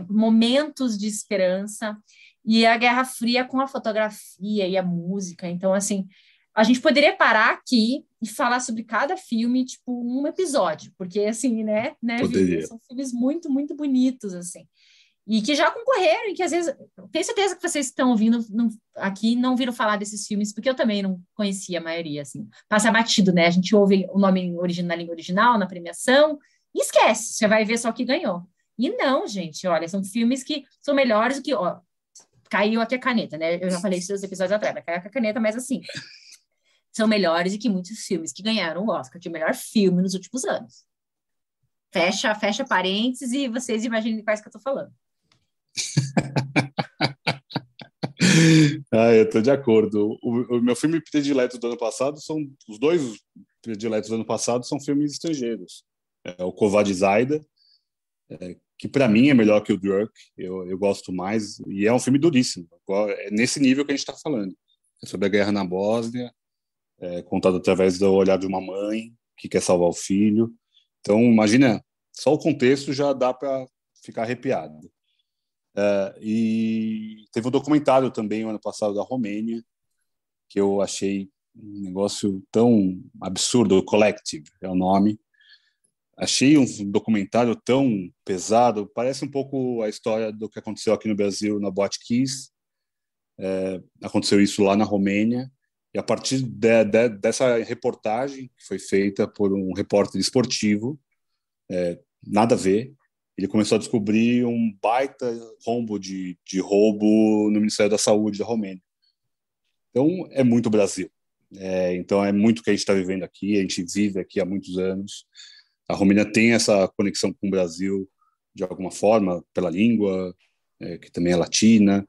momentos de esperança, e a Guerra Fria com a fotografia e a música. Então, assim, a gente poderia parar aqui e falar sobre cada filme, tipo, um episódio, porque, assim, né, Vitor, Poderia. são filmes muito, muito bonitos, assim, e que já concorreram, e que às vezes, tenho certeza que vocês estão ouvindo aqui, não viram falar desses filmes, porque eu também não conhecia a maioria, assim, passa batido, né, a gente ouve o nome na língua original, na premiação, e esquece, você vai ver só que ganhou. E não, gente, olha, são filmes que são melhores do que, ó, caiu aqui a caneta, né, eu já falei isso nos episódios atrás, vai cair a caneta, mas assim, são melhores do que muitos filmes que ganharam o Oscar de melhor filme nos últimos anos. Fecha parênteses e vocês imaginem quais que eu tô falando. Eu tô de acordo. O meu filme predileto do ano passado os dois prediletos do ano passado são filmes estrangeiros. O Covarde Zaida, que para mim é melhor que o Druk, eu gosto mais, e é um filme duríssimo. É nesse nível que a gente está falando. É sobre a guerra na Bósnia, contado através do olhar de uma mãe que quer salvar o filho. Então, imagina, só o contexto já dá para ficar arrepiado. E teve um documentário também, ano passado, da Romênia, que eu achei um negócio tão absurdo, o Collective é o nome. Achei um documentário tão pesado, parece um pouco a história do que aconteceu aqui no Brasil na Boate Kiss. Aconteceu isso lá na Romênia, e a partir dessa reportagem, que foi feita por um repórter esportivo, nada a ver, ele começou a descobrir um baita rombo de roubo no Ministério da Saúde da Romênia. Então, é muito Brasil. Então, é muito o que a gente está vivendo aqui, a gente vive aqui há muitos anos. A Romênia tem essa conexão com o Brasil de alguma forma, pela língua, que também é latina.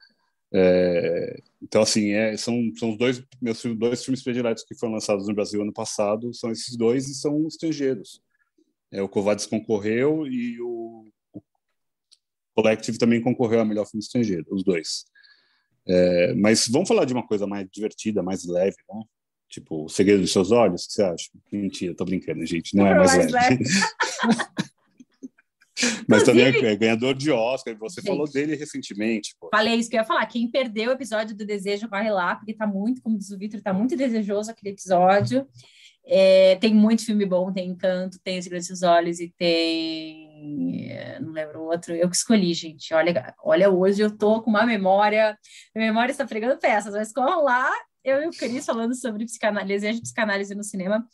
Então, assim, são os meus dois filmes prediletos que foram lançados no Brasil ano passado, são esses dois e são estrangeiros. O Covardes concorreu e o Collective também concorreu a melhor filme estrangeiro, os dois. Mas vamos falar de uma coisa mais divertida, mais leve, né? Tipo, O Segredo dos Seus Olhos, o que você acha? Mentira, tô brincando, gente, não é mais leve. Mas também é ganhador de Oscar, você falou dele recentemente. Pô. Falei isso que eu ia falar, quem perdeu o episódio do Desejo, corre lá, porque tá muito, como diz o Vitor, tá muito desejoso aquele episódio. Tem muito filme bom, tem Encanto, tem O Segredo dos Seus Olhos e tem... não lembro o outro, eu que escolhi, gente. Olha, hoje eu tô com uma minha memória está pregando peças, mas corram lá, eu e o Cris falando sobre psicanálise no cinema.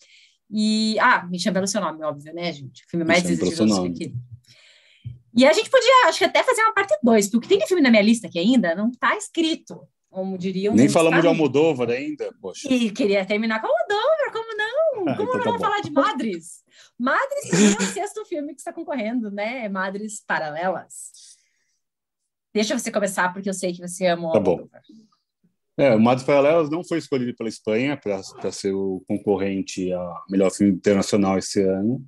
E, Me Chame Pelo Seu Nome, óbvio, né, gente? O filme mais desejoso aqui. E a gente podia, acho que até fazer uma parte 2, porque o que tem de filme na minha lista aqui ainda não está escrito, como diriam. Nem falamos de Almodóvar ainda, poxa. E queria terminar com Almodóvar, como não? Como então não vou falar de Madres? Madres também é o sexto filme que está concorrendo, né? Madres Paralelas. Deixa você começar, porque eu sei que você ama o Almodóvar. O Madres Paralelas não foi escolhido pela Espanha para ser o concorrente a melhor filme internacional esse ano.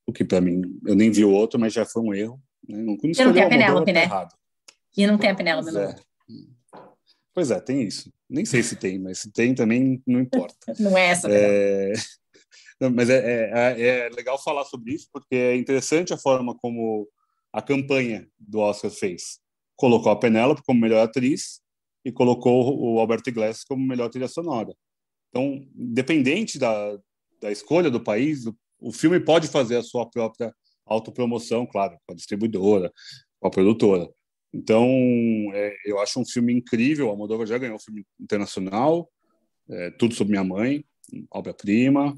O que para mim, eu nem vi o outro, mas já foi um erro. Né? Não tem a Penélope, né? Errado. E não tem a Penélope. Pois é, tem isso. Nem sei se tem, mas se tem também não importa. Não é essa, Não, mas é legal falar sobre isso, porque é interessante a forma como a campanha do Oscar fez. Colocou a Penélope como melhor atriz, e colocou o Albert Iglesias como melhor trilha sonora. Então, independente da escolha do país, o filme pode fazer a sua própria autopromoção, claro, com a distribuidora, com a produtora. Então, eu acho um filme incrível. O Almodóvar já ganhou um filme internacional, Tudo Sobre Minha Mãe, obra-prima.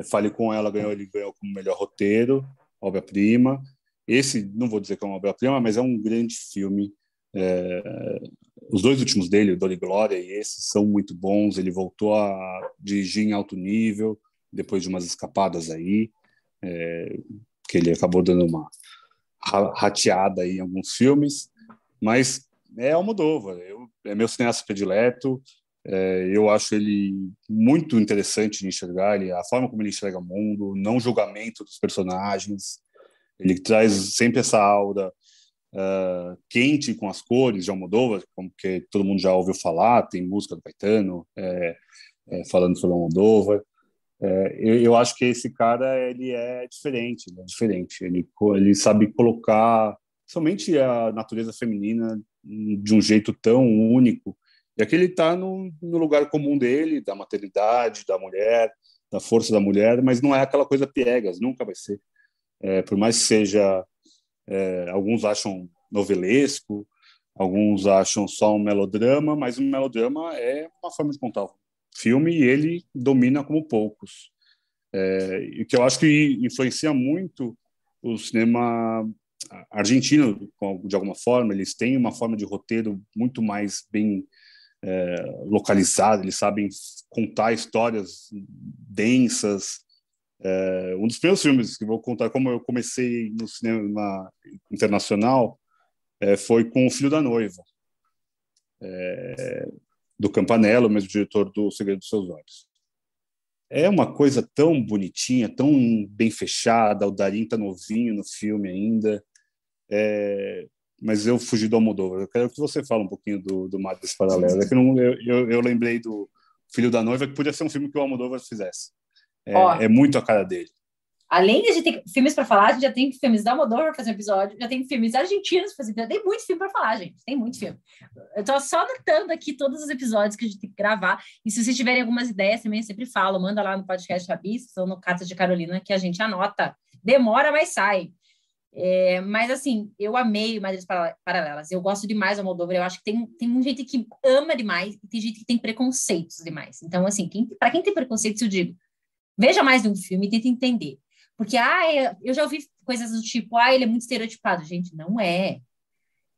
Fale com Ela ele ganhou como melhor roteiro, obra-prima. Esse, não vou dizer que é uma obra-prima, mas é um grande filme. Os dois últimos dele, o Dor e Glória e esse, são muito bons. Ele voltou a dirigir em alto nível, depois de umas escapadas aí, que ele acabou dando uma rateada aí em alguns filmes, mas é Almodóvar, é meu cineasta predileto. Eu acho ele muito interessante de enxergar, a forma como ele enxerga o mundo, não julgamento dos personagens. Ele traz sempre essa aura quente com as cores de Almodóvar, como que todo mundo já ouviu falar, tem música do Caetano falando sobre Almodóvar. Eu acho que esse cara ele é diferente. Ele sabe colocar somente a natureza feminina de um jeito tão único. E aqui ele está no lugar comum dele, da maternidade, da mulher, da força da mulher, mas não é aquela coisa piegas, nunca vai ser. Por mais que seja, alguns acham novelesco, alguns acham só um melodrama, mas um melodrama é uma forma de contar o filme e ele domina como poucos. E que eu acho que influencia muito o cinema argentino, de alguma forma. Eles têm uma forma de roteiro muito mais bem localizada, eles sabem contar histórias densas. Um dos primeiros filmes que vou contar como eu comecei no cinema internacional foi com O Filho da Noiva, do Campanella, o mesmo diretor do Segredo dos Seus Olhos. É uma coisa tão bonitinha, tão bem fechada, o Darín tá novinho no filme ainda, mas eu fugi do Almodóvar. Eu quero que você fale um pouquinho do Madres Paralelas. Eu lembrei do Filho da Noiva, que podia ser um filme que o Almodóvar fizesse. É muito a cara dele. Além de a gente ter filmes para falar, a gente já tem filmes da Almodóvar para fazer um episódio, já tem filmes argentinos para fazer, já tem muito filme para falar, gente. Tem muito filme. Eu tô só anotando aqui todos os episódios que a gente tem que gravar. E se vocês tiverem algumas ideias também, eu sempre falo, manda lá no podcast Rabiscos ou no Cartas de Carolina, que a gente anota. Demora, mas sai. Mas, assim, eu amei Madres Paralelas. Eu gosto demais do Almodóvar. Eu acho que tem gente que ama demais e tem gente que tem preconceitos demais. Então, assim, para quem tem preconceitos, eu digo, veja mais de um filme e tenta entender. Porque, eu já ouvi coisas do tipo, ele é muito estereotipado. Gente, não é.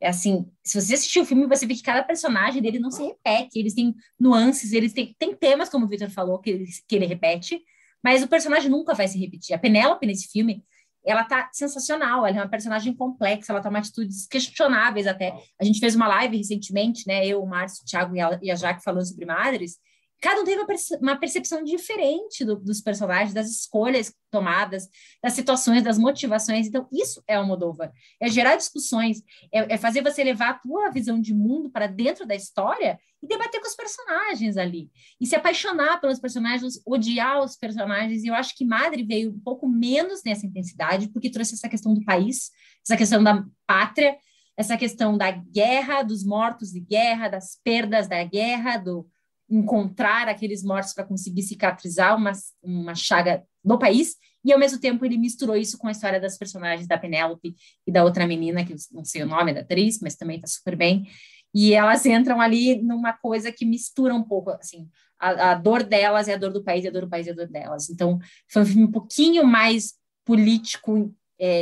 É assim, se você assistir o filme, você vê que cada personagem dele não se repete. Eles têm nuances, eles têm temas, como o Victor falou, que ele repete, mas o personagem nunca vai se repetir. A Penélope, nesse filme, ela tá sensacional. Ela é uma personagem complexa, ela toma atitudes questionáveis até. A gente fez uma live recentemente, né? Eu, o Márcio, o Thiago e a Jaque falando sobre Madres. Cada um teve uma percepção diferente dos personagens, das escolhas tomadas, das situações, das motivações. Então, isso é Almodóvar. É gerar discussões, é fazer você levar a tua visão de mundo para dentro da história e debater com os personagens ali. E se apaixonar pelos personagens, odiar os personagens. E eu acho que Madre veio um pouco menos nessa intensidade, porque trouxe essa questão do país, essa questão da pátria, essa questão da guerra, dos mortos de guerra, das perdas da guerra, do encontrar aqueles mortos para conseguir cicatrizar uma chaga do país, e ao mesmo tempo ele misturou isso com a história das personagens da Penélope e da outra menina, que eu não sei o nome da atriz, mas também está super bem, e elas entram ali numa coisa que mistura um pouco, assim, a dor delas é a dor do país, e a dor do país é a dor delas. Então, foi um filme um pouquinho mais político,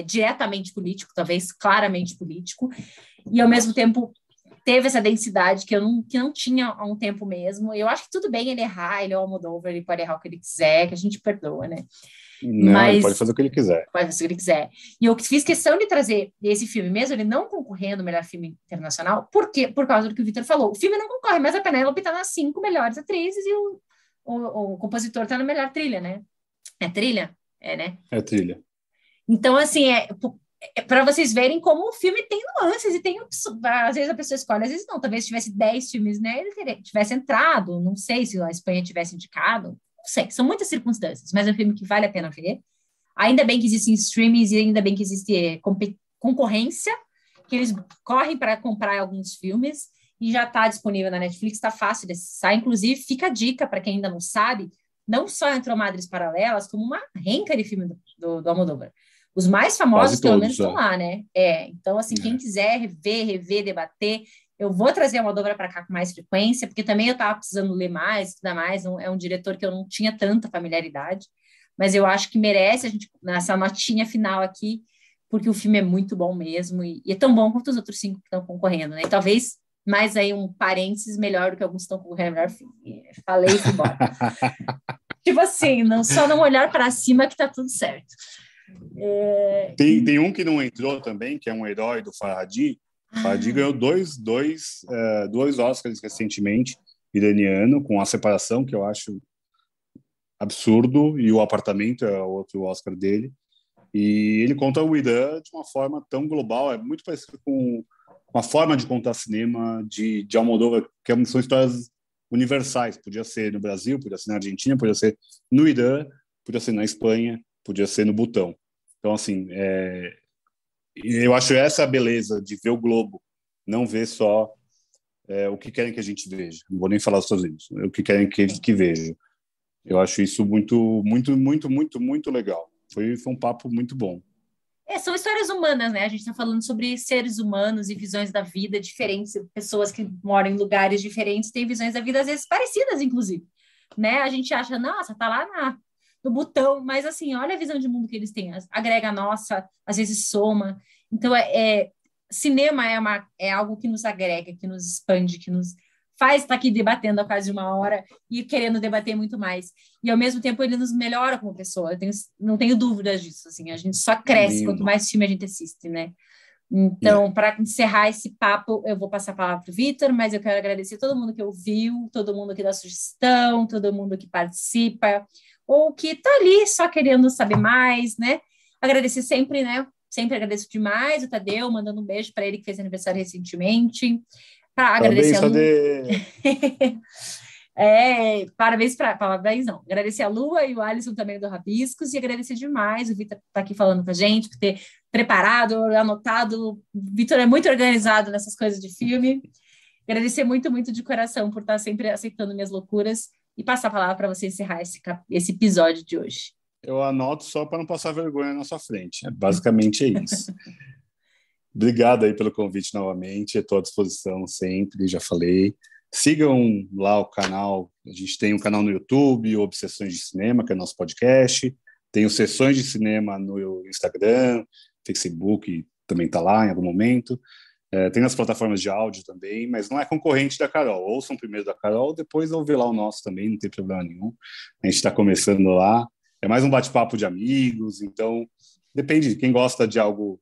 diretamente político, talvez claramente político, e ao mesmo tempo teve essa densidade que não tinha há um tempo mesmo. Eu acho que tudo bem ele errar, ele é o Almodóvar, ele pode errar o que ele quiser, que a gente perdoa, né? Não, ele pode fazer o que ele quiser. Pode fazer o que ele quiser. E eu fiz questão de trazer esse filme, mesmo ele não concorrendo ao melhor filme internacional, por causa do que o Victor falou. O filme não concorre, mas a Penélope está nas 5 melhores atrizes e o compositor está na melhor trilha, né? É trilha? É, né? É trilha. Então, assim, para vocês verem como o filme tem nuances e tem às vezes a pessoa escolhe, às vezes não, talvez se tivesse 10 filmes, né, ele tivesse entrado, não sei se a Espanha tivesse indicado, não sei, são muitas circunstâncias, mas é um filme que vale a pena ver. Ainda bem que existem streamings e ainda bem que existe concorrência, que eles correm para comprar alguns filmes, e já está disponível na Netflix, está fácil de acessar. Inclusive, fica a dica para quem ainda não sabe, não só entrou Madres Paralelas, como uma renca de filme do Almodóvar. Os mais famosos, Quase pelo todos, menos, estão lá, né? Então, assim, quem quiser rever, debater, eu vou trazer a Almodóvar para cá com mais frequência, porque também eu estava precisando ler mais, estudar mais. É um diretor que eu não tinha tanta familiaridade, mas eu acho que merece a gente nessa notinha final aqui, porque o filme é muito bom mesmo, e é tão bom quanto os outros 5 que estão concorrendo, né? E talvez mais aí um parênteses melhor do que alguns estão concorrendo melhor filme. Falei e fui embora. Tipo assim, só não olhar para cima que tá tudo certo. Tem um que não entrou também, que é um herói do Farhadi. Farhadi ganhou dois Oscars recentemente, iraniano, com A Separação, que eu acho absurdo, e O Apartamento é o outro Oscar dele. E ele conta o Irã de uma forma tão global, é muito parecido com a forma de contar cinema de Almodóvar, que são histórias universais. Podia ser no Brasil, podia ser na Argentina, podia ser no Irã, podia ser na Espanha, podia ser no Butão. Então, assim, eu acho essa a beleza de ver o globo, não ver só o que querem que a gente veja. Não vou nem falar dos Estados Unidos, o que querem que veja. Eu acho isso muito, muito, muito, muito, muito legal. Foi um papo muito bom. São histórias humanas, né? A gente está falando sobre seres humanos e visões da vida diferentes, pessoas que moram em lugares diferentes têm visões da vida, às vezes, parecidas, inclusive. Né? A gente acha, nossa, tá lá no Butão, mas assim, olha a visão de mundo que eles têm, agrega a nossa, às vezes soma. Então, cinema é algo que nos agrega, que nos expande, que nos faz estar aqui debatendo há quase uma hora e querendo debater muito mais. E, ao mesmo tempo, ele nos melhora como pessoa. Não tenho dúvidas disso. Assim, a gente só cresce quanto mais filme a gente assiste, né? Então, para encerrar esse papo, eu vou passar a palavra para o Vitor, mas eu quero agradecer todo mundo que ouviu, todo mundo que dá sugestão, todo mundo que participa, ou que está ali só querendo saber mais, né? Agradecer sempre, né? Sempre agradeço demais o Tadeu, mandando um beijo para ele que fez aniversário recentemente. Agradecer Parabéns, parabéns não. Agradecer a Lua e o Alisson também do Rabiscos e agradecer demais o Vitor estar aqui falando com a gente, por ter preparado, anotado. O Vitor é muito organizado nessas coisas de filme. Agradecer muito, muito de coração por estar sempre aceitando minhas loucuras e passar a palavra para você encerrar esse episódio de hoje. Eu anoto só para não passar vergonha na sua frente. Basicamente é isso. Obrigado aí pelo convite novamente. Estou à disposição sempre, já falei. Sigam lá o canal. A gente tem um canal no YouTube, Obsessões de Cinema, que é nosso podcast. Tem os Sessões de Cinema no Instagram, Facebook também está lá em algum momento. Tem nas plataformas de áudio também, mas não é concorrente da Carol. Ouçam primeiro da Carol, depois ouvir lá o nosso também, não tem problema nenhum. A gente está começando lá. É mais um bate-papo de amigos, então depende. Quem gosta de algo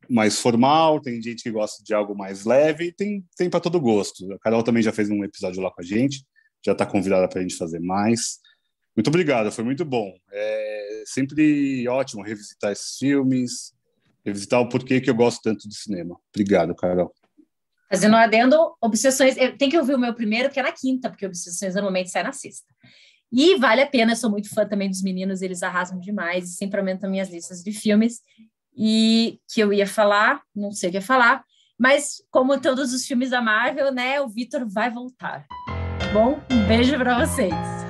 mais formal, tem gente que gosta de algo mais leve, tem para todo gosto. A Carol também já fez um episódio lá com a gente, já está convidada para a gente fazer mais. Muito obrigado, foi muito bom. É sempre ótimo revisitar esses filmes, revisitar o porquê que eu gosto tanto de cinema. Obrigado, Carol. Fazendo um adendo, Obsessões, tem que ouvir o meu primeiro, que é na quinta, porque Obsessões normalmente sai na sexta. E vale a pena, eu sou muito fã também dos meninos, eles arrasam demais e sempre aumentam minhas listas de filmes. E que eu ia falar, não sei o que ia falar, mas como todos os filmes da Marvel, né, o Vitor vai voltar. Bom, um beijo para vocês.